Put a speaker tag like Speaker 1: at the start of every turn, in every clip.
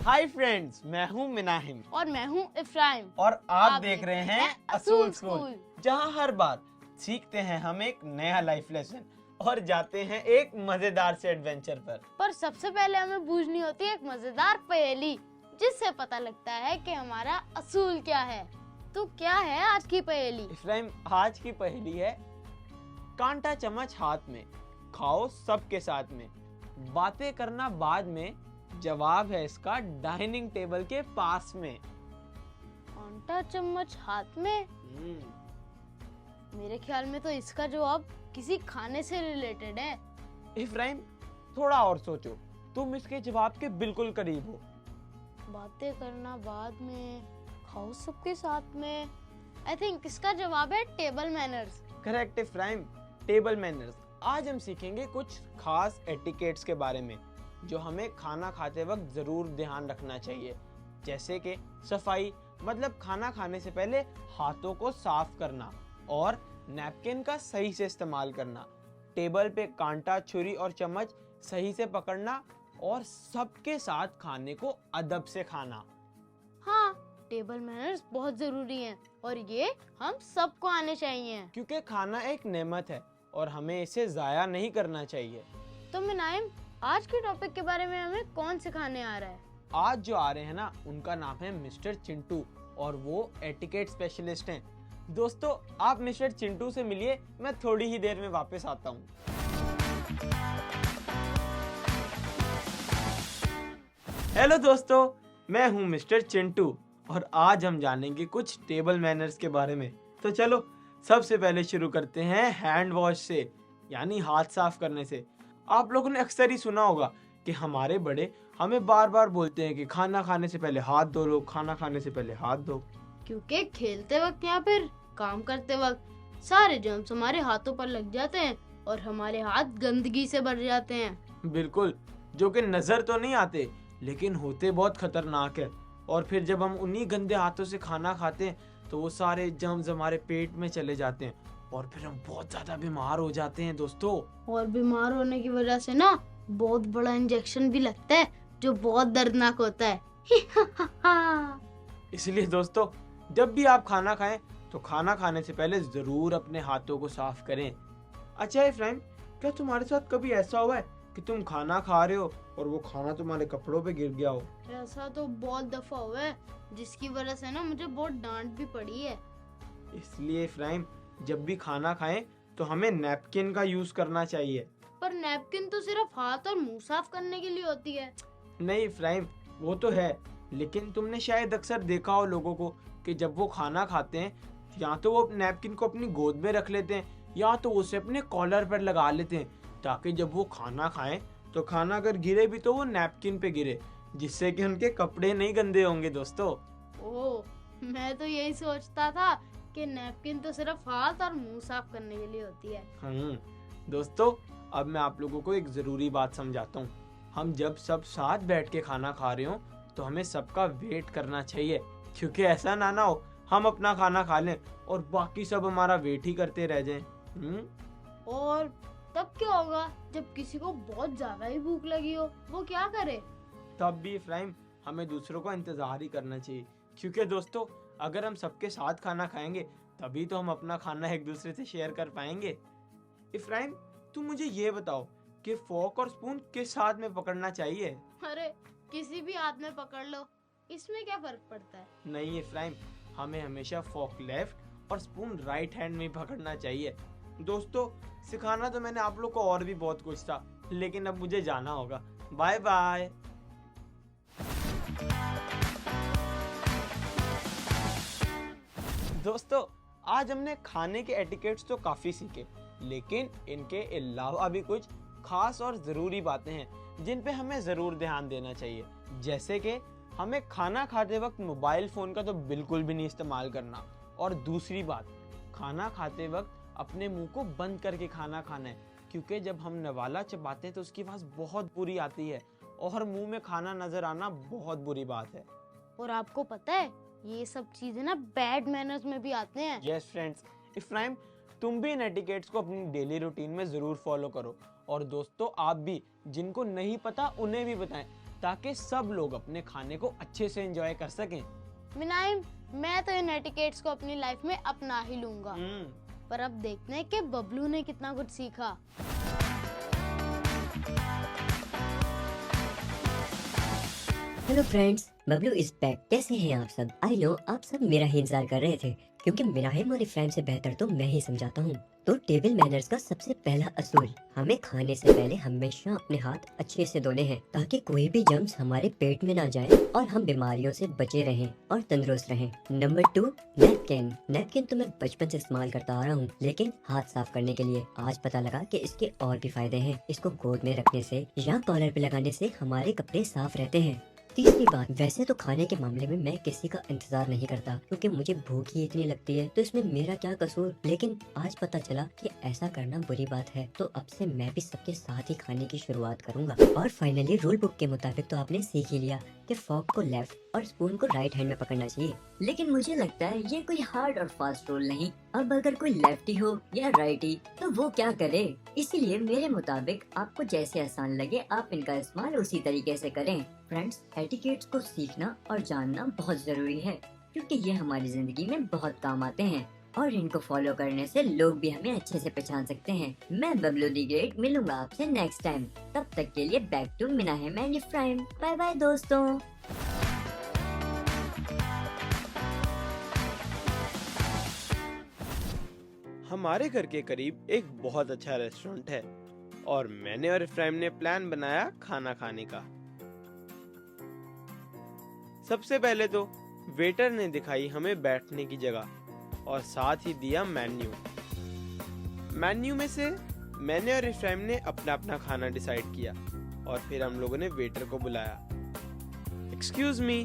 Speaker 1: Hi friends, मैं हूँ मिनाहिम
Speaker 2: और मैं हूँ इफ्राइम
Speaker 1: और आप देख रहे हैं असूल स्कूल,
Speaker 2: स्कूल।
Speaker 1: जहाँ हर बार सीखते हैं हम एक नया लाइफ लेसन और जाते हैं एक मजेदार से एडवेंचर पर।
Speaker 2: सबसे पहले हमें बूझनी होती है एक मजेदार पहेली, जिससे पता लगता है कि हमारा असूल क्या है। तो क्या है आज की पहेली?
Speaker 1: इफ्राइम, आज की पहेली है कांटा चम्मच हाथ में, खाओ सबके साथ में, बातें करना बाद में, जवाब है इसका डाइनिंग टेबल के पास में।
Speaker 2: कांटा चम्मच हाथ में? मेरे ख्याल में तो इसका जवाब किसी खाने से रिलेटेड है।
Speaker 1: इफ्राइम, थोड़ा और सोचो, तुम इसके जवाब के बिल्कुल करीब हो।
Speaker 2: बातें करना बाद में, खाओ सबके साथ में। आई थिंक इसका जवाब है table manners.
Speaker 1: Correct Ephraim, table manners. आज हम सीखेंगे कुछ खास एटिकेट्स के बारे में जो हमें खाना खाते वक्त जरूर ध्यान रखना चाहिए, जैसे कि सफाई, मतलब खाना खाने से पहले हाथों को साफ करना और नैपकिन का सही से इस्तेमाल करना, टेबल पे कांटा, छुरी और चम्मच सही से पकड़ना और सबके साथ खाने को अदब से खाना।
Speaker 2: हाँ, टेबल मैनर्स बहुत जरूरी हैं और ये हम सबको आने चाहिए,
Speaker 1: क्योंकि खाना एक नेमत है और हमें इसे जाया नहीं करना चाहिए।
Speaker 2: तो मिनाइम, आज के टॉपिक के बारे में हमें कौन से खाने आ रहा है?
Speaker 1: आज जो आ रहे हैं ना, उनका नाम है मिस्टर चिंटू और वो एटिकेट स्पेशलिस्ट हैं। दोस्तों, आप मिस्टर चिंटू से मिलिए, मैं थोड़ी ही देर में वापस आता हूँ। हेलो दोस्तों, मैं हूँ मिस्टर चिंटू और आज हम जानेंगे कुछ टेबल मैनर्स के बारे में। तो चलो सबसे पहले शुरू करते हैं हैंड वॉश से, यानी हाथ साफ करने से। आप लोगों ने अक्सर ही सुना होगा कि हमारे बड़े हमें बार बार बोलते हैं कि खाना खाने से पहले हाथ धो लो, खाना खाने से पहले हाथ धो।
Speaker 2: क्योंकि खेलते वक्त या फिर काम करते वक्त सारे जर्म्स हमारे हाथों पर लग जाते हैं और हमारे हाथ गंदगी से भर जाते हैं।
Speaker 1: बिल्कुल, जो कि नजर तो नहीं आते लेकिन होते बहुत खतरनाक है। और फिर जब हम उन्हीं गंदे हाथों से खाना खाते हैं तो वो सारे जर्म्स हमारे पेट में चले जाते हैं और फिर हम बहुत ज्यादा बीमार हो जाते हैं दोस्तों।
Speaker 2: और बीमार होने की वजह से ना बहुत बड़ा इंजेक्शन भी लगता है जो बहुत दर्दनाक होता है।
Speaker 1: इसलिए दोस्तों, जब भी आप खाना खाएं तो खाना खाने से पहले जरूर अपने हाथों को साफ करें। अच्छा इफ्राइम, क्या तुम्हारे साथ कभी ऐसा हुआ है कि तुम खाना खा रहे हो और वो खाना तुम्हारे कपड़ों पे गिर गया हो?
Speaker 2: ऐसा तो बहुत दफा हुआ है, जिसकी वजह से ना मुझे बहुत डांट भी पड़ी है।
Speaker 1: इसलिए इफ्राइम, जब भी खाना खाएं तो हमें नैपकिन का यूज करना चाहिए।
Speaker 2: पर नैपकिन तो सिर्फ हाथ और मुंह साफ करने के लिए होती है।
Speaker 1: नहीं इफ्राइम, वो तो है, लेकिन तुमने शायद अक्सर देखा हो लोगों को कि जब वो खाना खाते हैं या तो वो नैपकिन को अपनी गोद में रख लेते हैं या तो उसे अपने कॉलर पर लगा लेते हैं, ताकि जब वो खाना खाएं तो खाना अगर गिरे भी तो वो नैपकिन पे गिरे, जिससे कि उनके कपड़े नहीं गंदे होंगे दोस्तों।
Speaker 2: ओह, मैं तो यही सोचता था कि नैपकिन तो सिर्फ हाथ और मुंह साफ करने के लिए होती है।
Speaker 1: दोस्तों, अब मैं आप लोगों को एक जरूरी बात समझाता हूँ। हम जब सब साथ बैठ के खाना खा रहे हो तो हमें सबका वेट करना चाहिए, क्योंकि ऐसा ना हो हम अपना खाना खा लें और बाकी सब हमारा वेट ही करते रह जाएं।
Speaker 2: और तब क्या होगा जब किसी को बहुत ज्यादा ही भूख लगी हो, वो क्या करे?
Speaker 1: तब भी इफ्राइम, हमें दूसरों का इंतजार ही करना चाहिए, क्योंकि दोस्तों अगर हम सबके साथ खाना खाएंगे तभी तो हम अपना खाना एक दूसरे से शेयर कर पाएंगे। इफ्राइम, तुम मुझे ये बताओ कि फोर्क और स्पून किस हाथ में पकड़ना चाहिए?
Speaker 2: अरे, किसी भी हाथ में पकड़ लो, इसमें क्या फर्क पड़ता है?
Speaker 1: नहीं इफ्राइम, हमें हमेशा फोर्क लेफ्ट और स्पून राइट हैंड में पकड़ना चाहिए। दोस्तों, सिखाना तो मैंने आप लोग को और भी बहुत कुछ था, लेकिन अब मुझे जाना होगा। Bye bye. दोस्तों, आज हमने खाने के एटिकेट्स तो काफी सीखे, लेकिन इनके अलावा भी कुछ खास और जरूरी बातें हैं जिन पे हमें जरूर ध्यान देना चाहिए, जैसे कि हमें खाना खाते वक्त मोबाइल फोन का तो बिल्कुल भी नहीं इस्तेमाल करना। और दूसरी बात, खाना खाते वक्त अपने मुंह को बंद करके खाना खाना है, क्योंकि जब हम नवाला चबाते हैं तो उसकी आवाज बहुत बुरी आती है और मुंह में खाना नजर आना बहुत बुरी बात है।
Speaker 2: और आपको पता है, ये सब चीजें ना बैड मैनर्स में भी आते हैं।
Speaker 1: यस फ्रेंड्स, इफ्राइम, तुम भी इन एटिकेट्स को अपनी डेली रूटीन में जरूर फॉलो करो। और दोस्तों, आप भी जिनको नहीं पता उन्हें भी बताएं, ताकि सब लोग अपने खाने को अच्छे से एंजॉय कर सकें।
Speaker 2: मिनाइम, मैं तो इन एटिकेट्स को अपनी लाइफ में अपना ही लूंगा। पर अब देखते हैं कि बबलू ने कितना कुछ सीखा।
Speaker 3: Hello friends, Bablu is back. कैसे हैं आप सब? आई नो आप सब मेरा ही इंतजार कर रहे थे, क्योंकि मिनाहिम और इफ्राहिम से बेहतर तो मैं ही समझाता हूँ। तो टेबल मैनर्स का सबसे पहला असूल, हमें खाने से पहले हमेशा अपने हाथ अच्छे से धोने हैं, ताकि कोई भी जर्म्स हमारे पेट में ना जाए और हम बीमारियों से बचे रहें और तंदुरुस्त रहें। Number 2, napkin. नैपकिन तो मैं बचपन से इस्तेमाल करता आ रहा हूँ, लेकिन हाथ साफ करने के लिए आज पता लगा कि इसके और भी फायदे हैं। इसको गोद में रखने से या कॉलर पे लगाने से हमारे कपड़े साफ रहते हैं। तीसरी बात, वैसे तो खाने के मामले में मैं किसी का इंतजार नहीं करता, क्योंकि मुझे भूख ही इतनी लगती है, तो इसमें मेरा क्या कसूर। लेकिन आज पता चला कि ऐसा करना बुरी बात है, तो अब से मैं भी सबके साथ ही खाने की शुरुआत करूंगा। और फाइनली रूल बुक के मुताबिक तो आपने सीख ही लिया कि फॉर्क को लेफ्ट और स्पून को राइट हैंड में पकड़ना चाहिए। लेकिन मुझे लगता है ये कोई हार्ड और फास्ट रूल नहीं। अब अगर कोई लेफ्टी हो या राइटी तो वो क्या करे। इसीलिए मेरे मुताबिक आपको जैसे आसान लगे आप इनका इस्तेमाल उसी तरीके से करें। फ्रेंड्स, एटिकेट्स को सीखना और जानना बहुत जरूरी है, क्योंकि ये हमारी जिंदगी में बहुत काम आते हैं और इनको फॉलो करने से लोग भी हमें अच्छे से पहचान सकते हैं। मैं बबलू दी ग्रेट मिलूंगा आपसे नेक्स्ट टाइम। तब तक के लिए बैक टू मिनाहिम एंड इफ्राहिम। बाय बाय दोस्तों।
Speaker 1: हमारे घर के करीब एक बहुत अच्छा रेस्टोरेंट है और मैंने और इफ्राहिम ने प्लान बनाया खाना खाने का। सबसे पहले तो वेटर ने दिखाई हमें बैठने की जगह और साथ ही दिया मेन्यू। मेन्यू में से मैंने और इफ्राहिम ने अपना अपना खाना डिसाइड किया और फिर हम लोगों ने वेटर को बुलाया। Excuse me.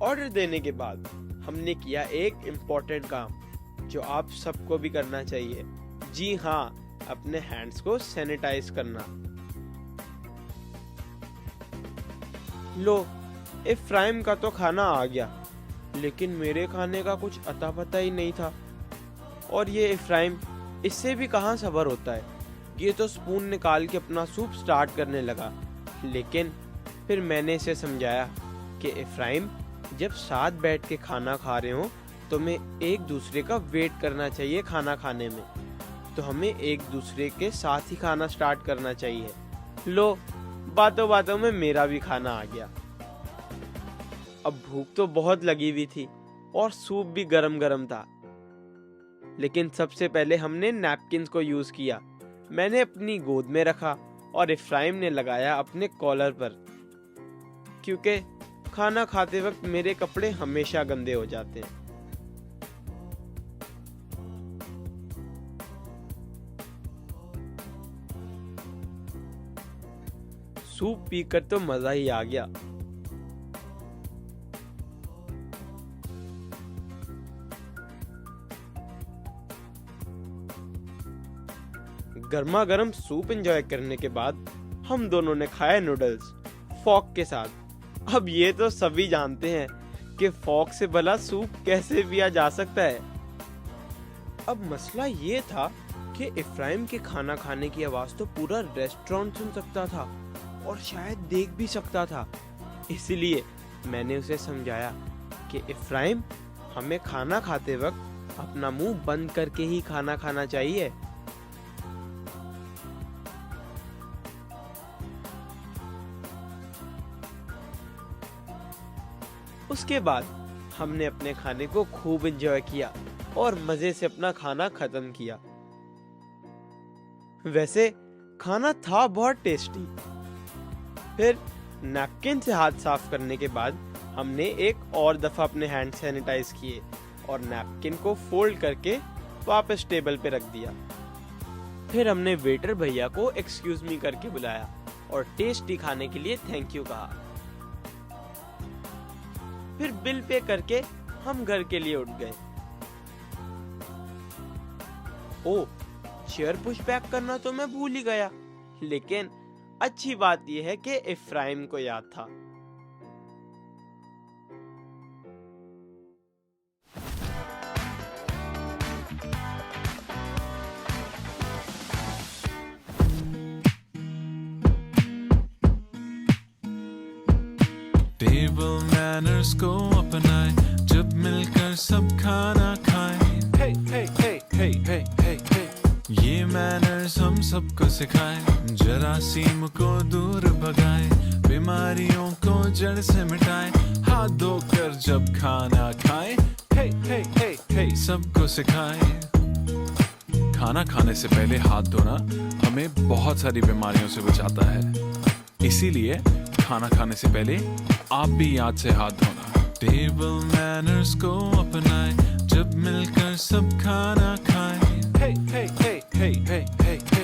Speaker 1: ऑर्डर देने के बाद हमने किया एक इम्पोर्टेंट काम जो आप सबको भी करना चाहिए। जी हाँ, अपने हैंड्स को सैनिटाइज करना। लो, इफ्राहिम का तो खाना आ गया, लेकिन मेरे खाने का कुछ अता पता ही नहीं था। और ये इफ्राहिम, इससे भी कहाँ सब्र होता है। ये तो स्पून निकाल के अपना सूप स्टार्ट करने लगा। लेकिन फिर मैंने इसे समझाया कि इफ्राहिम, जब साथ बैठ के खाना खा रहे हो तो हमें एक दूसरे का वेट करना चाहिए खाना खाने में, तो हमें एक दूसरे के साथ ही खाना स्टार्ट करना चाहिए। लो, बातों बातों में मेरा भी खाना आ गया। अब भूख तो बहुत लगी हुई थी और सूप भी गरम गरम था, लेकिन सबसे पहले हमने नैपकिन्स को यूज किया। मैंने अपनी गोद में रखा और इफ्राहिम ने लगाया अपने कॉलर पर, क्योंकि खाना खाते वक्त मेरे कपड़े हमेशा गंदे हो जाते हैं। सूप पीकर तो मजा ही आ गया। गर्मा गर्म सूप एंजॉय करने के बाद हम दोनों ने खाया नूडल्स फॉक के साथ। अब ये तो सभी जानते हैं कि फॉक से भला सूप कैसे पिया जा सकता है। अब मसला ये था कि इफ्राहिम के खाना खाने की आवाज तो पूरा रेस्टोरेंट सुन सकता था और शायद देख भी सकता था। इसलिए मैंने उसे समझाया कि इफ्राहिम, हमें खाना खाते वक्त अपना मुंह बंद करके ही खाना खाना चाहिए। उसके बाद हमने अपने खाने को खूब एंजॉय किया और मजे से अपना खाना खत्म किया। वैसे खाना था बहुत टेस्टी। फिर नैपकिन से हाथ साफ करने के बाद हमने एक और दफा अपने हैंड सैनिटाइज किए और नैपकिन को फोल्ड करके वापस टेबल पे रख दिया। फिर हमने वेटर भैया को एक्सक्यूज मी करके बुलाया और टेस्टी खाने के लिए थैंक यू कहा। फिर बिल पे करके हम घर के लिए उठ गए। ओ, चेयर पुश बैक करना तो मैं भूल ही गया, लेकिन अच्छी बात यह है कि इफ्राहिम को याद था।
Speaker 4: मैनर्स को अपनाएं, जब मिलकर सब खाना खाएं। हे हे हे हे हे हे हे, ये मैनर्स हम सबको सिखाएं, जरासीम को दूर भगाएं, बीमारियों को जड़ से मिटाएं, हाथ धोकर जब खाना खाएं। हे हे हे हे, सबको सिखाएं। खाना खाने से पहले हाथ धोना हमें बहुत सारी बीमारियों से बचाता है, इसीलिए खाना खाने से पहले आप भी याद से हाथ धोना। टेबल मैनर्स को अपनाएं, जब मिलकर सब खाना खाएं। हे हे हे हे हे हे हे,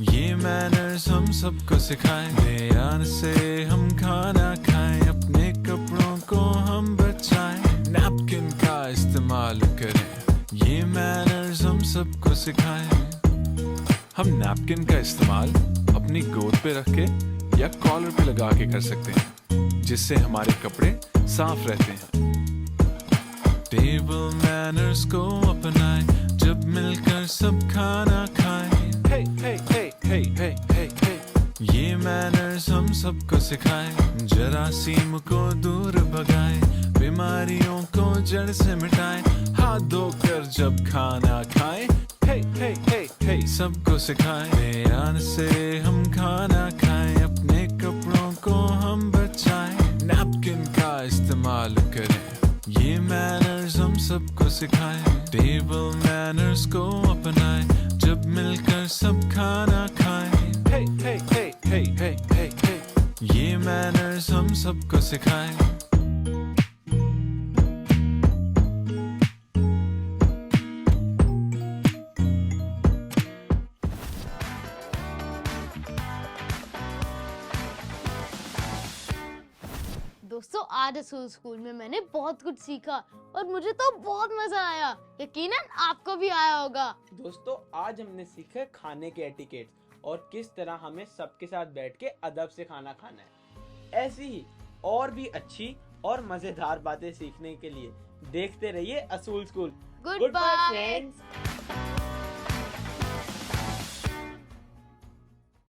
Speaker 4: ये मैनर्स हम सबको सिखाएं, ध्यान से हम खाना खाएं, अपने कपड़ों को हम बचाएं, नैपकिन का इस्तेमाल करें, ये मैनर्स हम सबको सिखाएं। हम नैपकिन का इस्तेमाल अपनी गोद पे रख के या कॉलर पे लगा के कर सकते हैं, जिससे हमारे कपड़े साफ रहते हैं। टेबल मैनर्स को अपनाएं, जब मिलकर सब खाना खाएं। हे हे हे हे हे हे हे, ये मैनर्स हम सबको सिखाएं, जरासीम को दूर भगाएं, बीमारियों को जड़ से मिटाएं, हाथ धोकर जब खाना खाएं। हे हे हे हे, सबको सिखाएं, ध्यान से हम खाना खाएं, अपने कपड़ों को हम बचाएं, नैपकिन का इस्तेमाल करें, ये मैनर्स हम सबको सिखाएं। टेबल मैनर्स को अपनाएं, जब मिलकर सब खाना खाएं। हे हे हे हे हे हे हे, ये मैनर्स हम सबको सिखाएं।
Speaker 2: दोस्तों, आज असूल स्कूल में मैंने बहुत कुछ सीखा और मुझे तो बहुत मजा आया। यकीनन आपको भी आया होगा।
Speaker 1: दोस्तों, आज हमने सीखा खाने के एटिकेट्स और किस तरह हमें सबके साथ बैठ के अदब से खाना खाना है। ऐसी ही और भी अच्छी और मजेदार बातें सीखने के लिए देखते रहिए असूल स्कूल।
Speaker 2: Good bye
Speaker 1: friends.